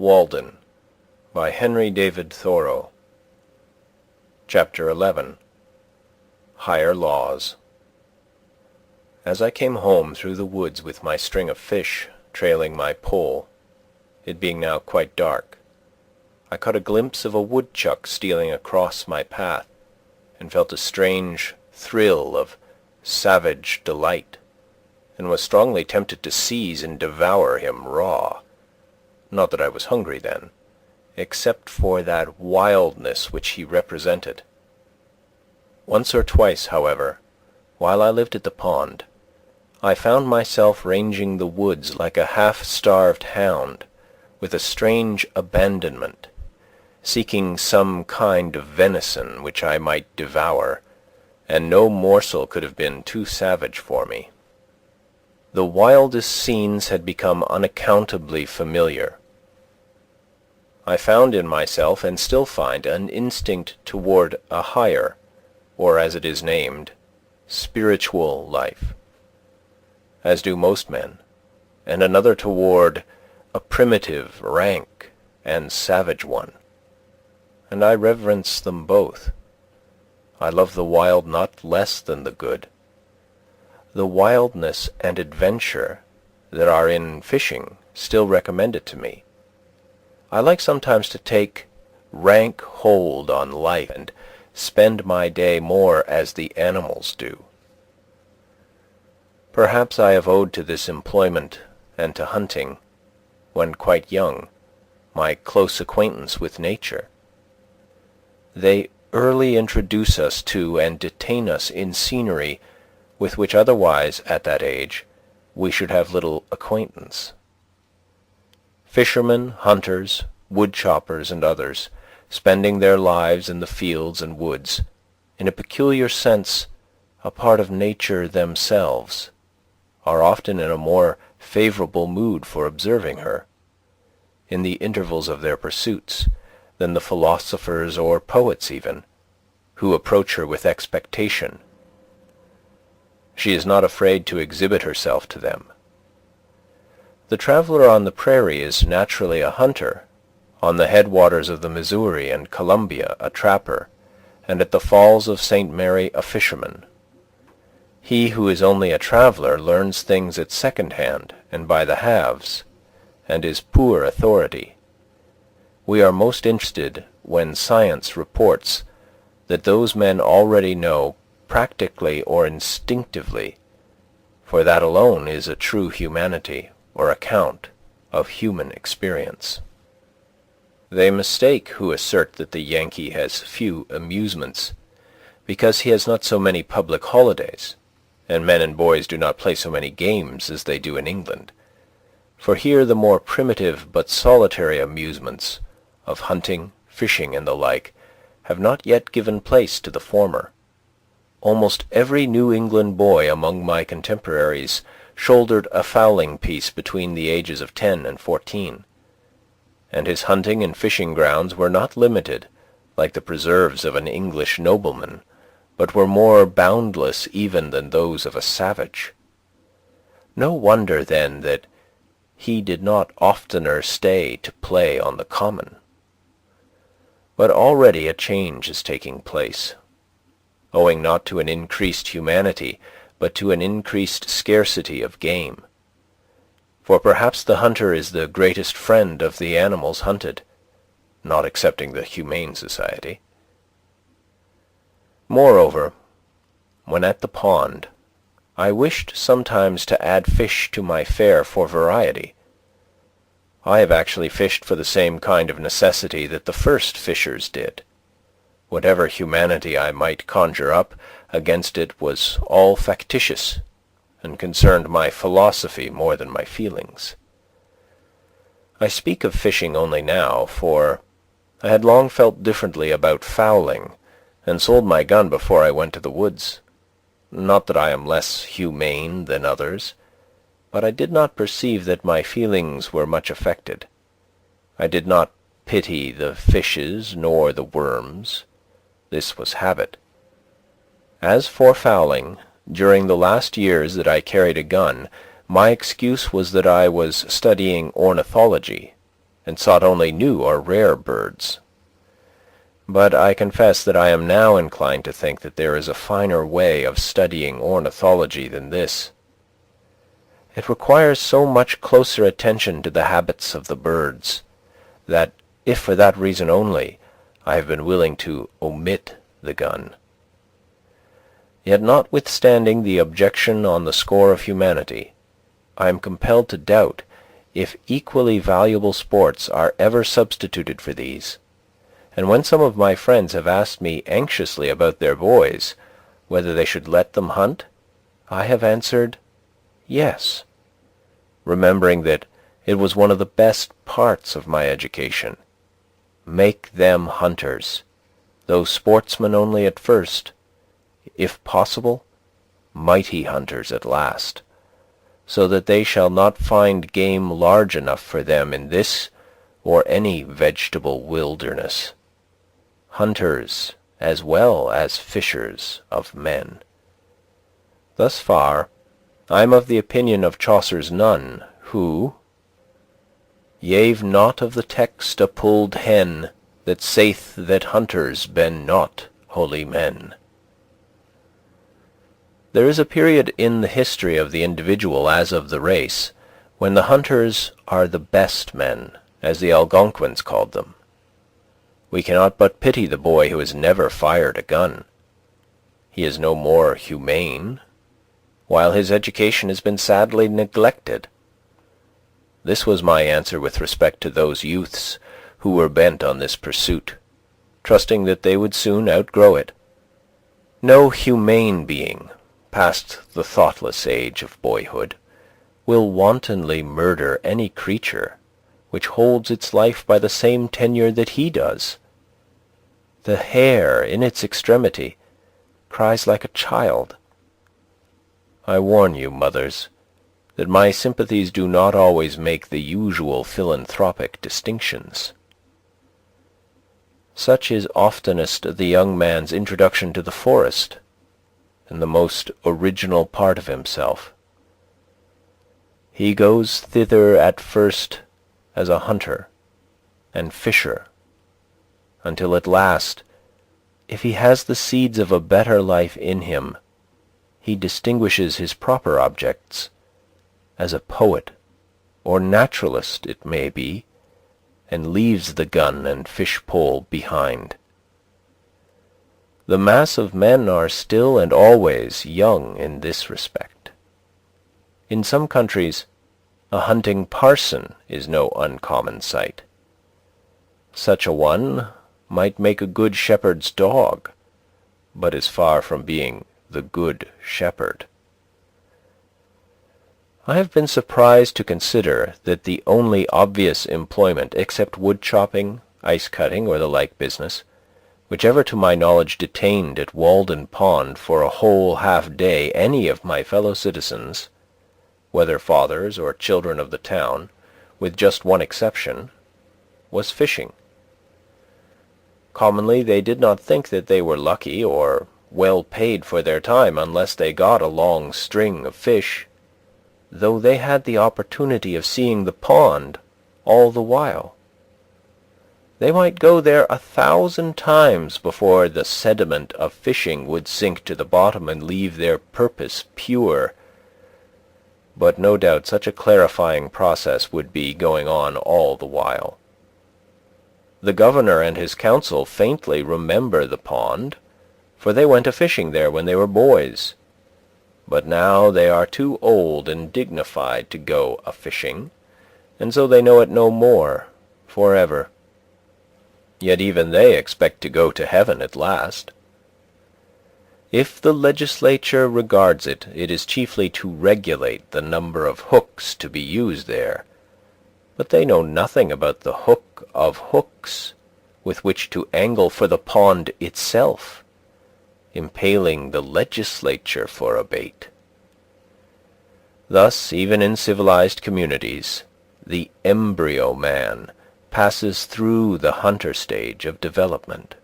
Walden by Henry David Thoreau. Chapter 11. Higher Laws. As I came home through the woods with my string of fish trailing my pole, it being now quite dark, I caught a glimpse of a woodchuck stealing across my path, and felt a strange thrill of savage delight, and was strongly tempted to seize and devour him raw. Not that I was hungry then, except for that wildness which he represented. Once or twice, however, while I lived at the pond, I found myself ranging the woods like a half-starved hound, with a strange abandonment, seeking some kind of venison which I might devour, and no morsel could have been too savage for me. The wildest scenes had become unaccountably familiar. I found in myself, and still find, an instinct toward a higher, or as it is named, spiritual life, as do most men, and another toward a primitive, rank, and savage one, and I reverence them both. I love the wild not less than the good. The wildness and adventure that are in fishing still recommend it to me. I like sometimes to take rank hold on life and spend my day more as the animals do. Perhaps I have owed to this employment and to hunting, when quite young, my close acquaintance with nature. They early introduce us to and detain us in scenery with which otherwise, at that age, we should have little acquaintance. Fishermen, hunters, woodchoppers, and others, spending their lives in the fields and woods, in a peculiar sense a part of nature themselves, are often in a more favourable mood for observing her, in the intervals of their pursuits, than the philosophers or poets even, who approach her with expectation. She is not afraid to exhibit herself to them. The traveller on the prairie is naturally a hunter, on the headwaters of the Missouri and Columbia a trapper, and at the falls of St. Mary a fisherman. He who is only a traveller learns things at second hand and by the halves, and is poor authority. We are most interested when science reports that those men already know practically or instinctively, for that alone is a true humanity or account of human experience. They mistake who assert that the Yankee has few amusements, because he has not so many public holidays, and men and boys do not play so many games as they do in England. For here the more primitive but solitary amusements of hunting, fishing, and the like have not yet given place to the former. Almost every New England boy among my contemporaries shouldered a fowling piece between the ages of 10 and 14, and his hunting and fishing grounds were not limited, like the preserves of an English nobleman, but were more boundless even than those of a savage. No wonder, then, that he did not oftener stay to play on the common. But already a change is taking place, owing not to an increased humanity, but to an increased scarcity of game. For perhaps the hunter is the greatest friend of the animals hunted, not excepting the Humane Society. Moreover, when at the pond, I wished sometimes to add fish to my fare for variety. I have actually fished for the same kind of necessity that the first fishers did. Whatever humanity I might conjure up against it was all factitious, and concerned my philosophy more than my feelings. I speak of fishing only now, for I had long felt differently about fowling, and sold my gun before I went to the woods. Not that I am less humane than others, but I did not perceive that my feelings were much affected. I did not pity the fishes nor the worms. This was habit. As for fowling, during the last years that I carried a gun, my excuse was that I was studying ornithology, and sought only new or rare birds. But I confess that I am now inclined to think that there is a finer way of studying ornithology than this. It requires so much closer attention to the habits of the birds, that, if for that reason only, I have been willing to omit the gun. Yet notwithstanding the objection on the score of humanity, I am compelled to doubt if equally valuable sports are ever substituted for these, and when some of my friends have asked me anxiously about their boys, whether they should let them hunt, I have answered, yes, remembering that it was one of the best parts of my education. Make them hunters, though sportsmen only at first, if possible, mighty hunters at last, so that they shall not find game large enough for them in this or any vegetable wilderness. Hunters as well as fishers of men. Thus far, I am of the opinion of Chaucer's nun, who "yave not of the text a pulled hen, that saith that hunters ben not holy men." There is a period in the history of the individual as of the race when the hunters are the best men, as the Algonquins called them. We cannot but pity the boy who has never fired a gun. He is no more humane, while his education has been sadly neglected. This was my answer with respect to those youths who were bent on this pursuit, trusting that they would soon outgrow it. No humane being, past the thoughtless age of boyhood, will wantonly murder any creature which holds its life by the same tenure that he does. The hare, in its extremity, cries like a child. I warn you, mothers, that my sympathies do not always make the usual philanthropic distinctions. Such is oftenest the young man's introduction to the forest, and the most original part of himself. He goes thither at first as a hunter and fisher, until at last, if he has the seeds of a better life in him, he distinguishes his proper objects as a poet or naturalist, it may be, and leaves the gun and fish-pole behind. The mass of men are still and always young in this respect. In some countries, a hunting parson is no uncommon sight. Such a one might make a good shepherd's dog, but is far from being the good shepherd. I have been surprised to consider that the only obvious employment, except wood chopping, ice cutting, or the like business, which ever to my knowledge detained at Walden Pond for a whole half-day any of my fellow citizens, whether fathers or children of the town, with just one exception, was fishing. Commonly they did not think that they were lucky or well paid for their time unless they got a long string of fish, though they had the opportunity of seeing the pond all the while. They might go there 1,000 times before the sediment of fishing would sink to the bottom and leave their purpose pure. But no doubt such a clarifying process would be going on all the while. The governor and his council faintly remember the pond, for they went a-fishing there when they were boys. But now they are too old and dignified to go a-fishing, and so they know it no more forever. Yet even they expect to go to heaven at last. If the legislature regards it, it is chiefly to regulate the number of hooks to be used there, but they know nothing about the hook of hooks with which to angle for the pond itself, impaling the legislature for a bait. Thus, even in civilized communities, the embryo man passes through the hunter stage of development.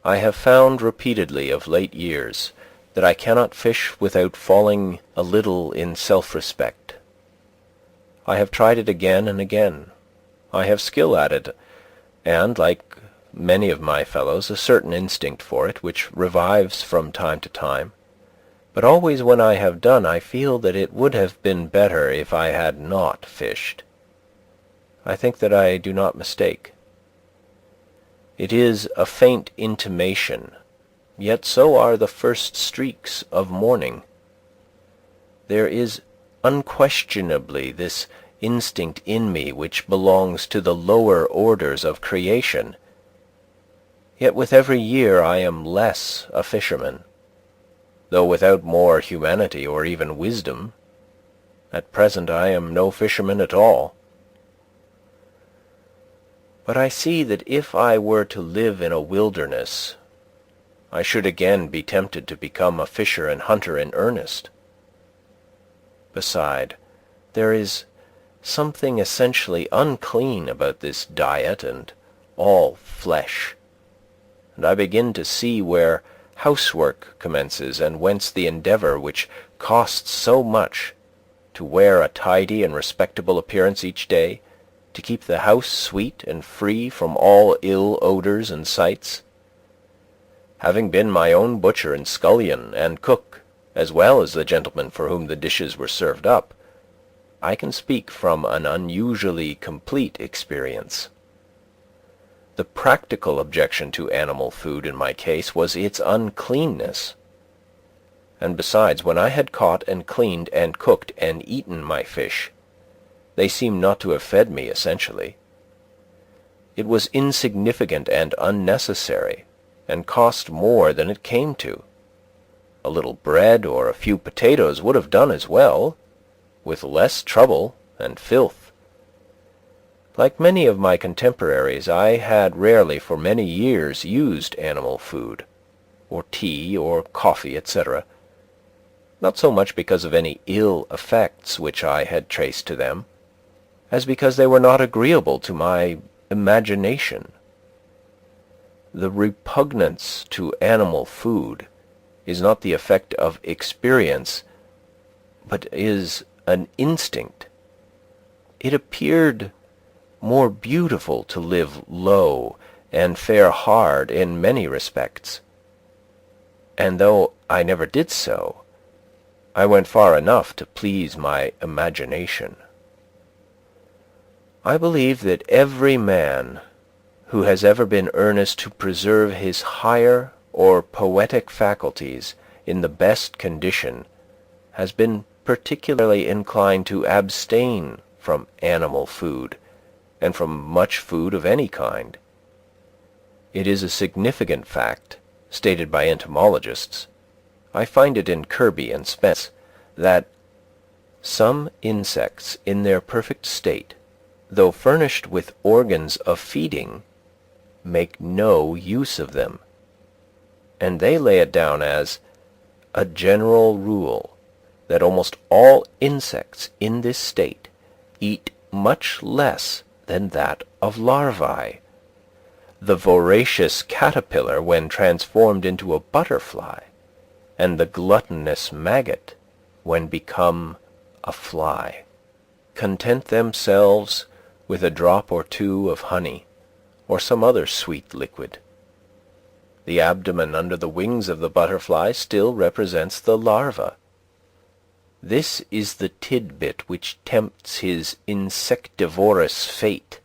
I have found repeatedly of late years that I cannot fish without falling a little in self-respect. I have tried it again and again, I have skill at it, and, like many of my fellows, a certain instinct for it, which revives from time to time. But always when I have done, I feel that it would have been better if I had not fished. I think that I do not mistake. It is a faint intimation, yet so are the first streaks of morning. There is unquestionably this instinct in me which belongs to the lower orders of creation. Yet with every year I am less a fisherman, though without more humanity or even wisdom. At present I am no fisherman at all. But I see that if I were to live in a wilderness, I should again be tempted to become a fisher and hunter in earnest. Beside, there is something essentially unclean about this diet and all flesh, and I begin to see where housework commences and whence the endeavour which costs so much to wear a tidy and respectable appearance each day, to keep the house sweet and free from all ill odours and sights. Having been my own butcher and scullion and cook, as well as the gentleman for whom the dishes were served up, I can speak from an unusually complete experience. The practical objection to animal food in my case was its uncleanness. And besides, when I had caught and cleaned and cooked and eaten my fish, they seemed not to have fed me essentially. It was insignificant and unnecessary, and cost more than it came to. A little bread or a few potatoes would have done as well, with less trouble and filth. Like many of my contemporaries, I had rarely for many years used animal food, or tea or coffee, etc., not so much because of any ill effects which I had traced to them, as because they were not agreeable to my imagination. The repugnance to animal food is not the effect of experience, but is an instinct. It appeared more beautiful to live low and fare hard in many respects, and though I never did so, I went far enough to please my imagination. I believe that every man who has ever been earnest to preserve his higher or poetic faculties in the best condition has been particularly inclined to abstain from animal food and from much food of any kind. It is a significant fact, stated by entomologists, I find it in Kirby and Spence, that some insects in their perfect state, though furnished with organs of feeding, make no use of them, and they lay it down as a general rule that almost all insects in this state eat much less than that of larvae. The voracious caterpillar, when transformed into a butterfly, and the gluttonous maggot, when become a fly, content themselves with a drop or two of honey, or some other sweet liquid. The abdomen under the wings of the butterfly still represents the larva. This is the tidbit which tempts his insectivorous fate.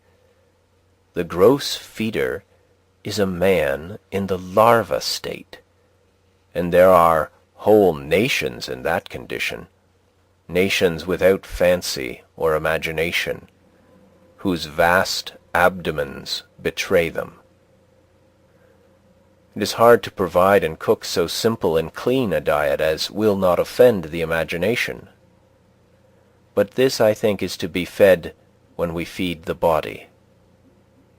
The gross feeder is a man in the larva state, and there are whole nations in that condition, nations without fancy or imagination, whose vast abdomens betray them. It is hard to provide and cook so simple and clean a diet as will not offend the imagination. But this, I think, is to be fed when we feed the body.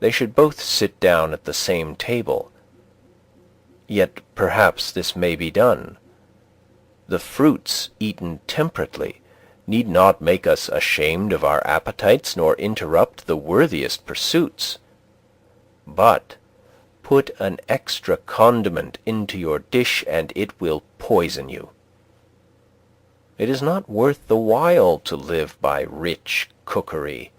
They should both sit down at the same table. Yet perhaps this may be done. The fruits eaten temperately need not make us ashamed of our appetites nor interrupt the worthiest pursuits. But put an extra condiment into your dish and it will poison you. It is not worth the while to live by rich cookery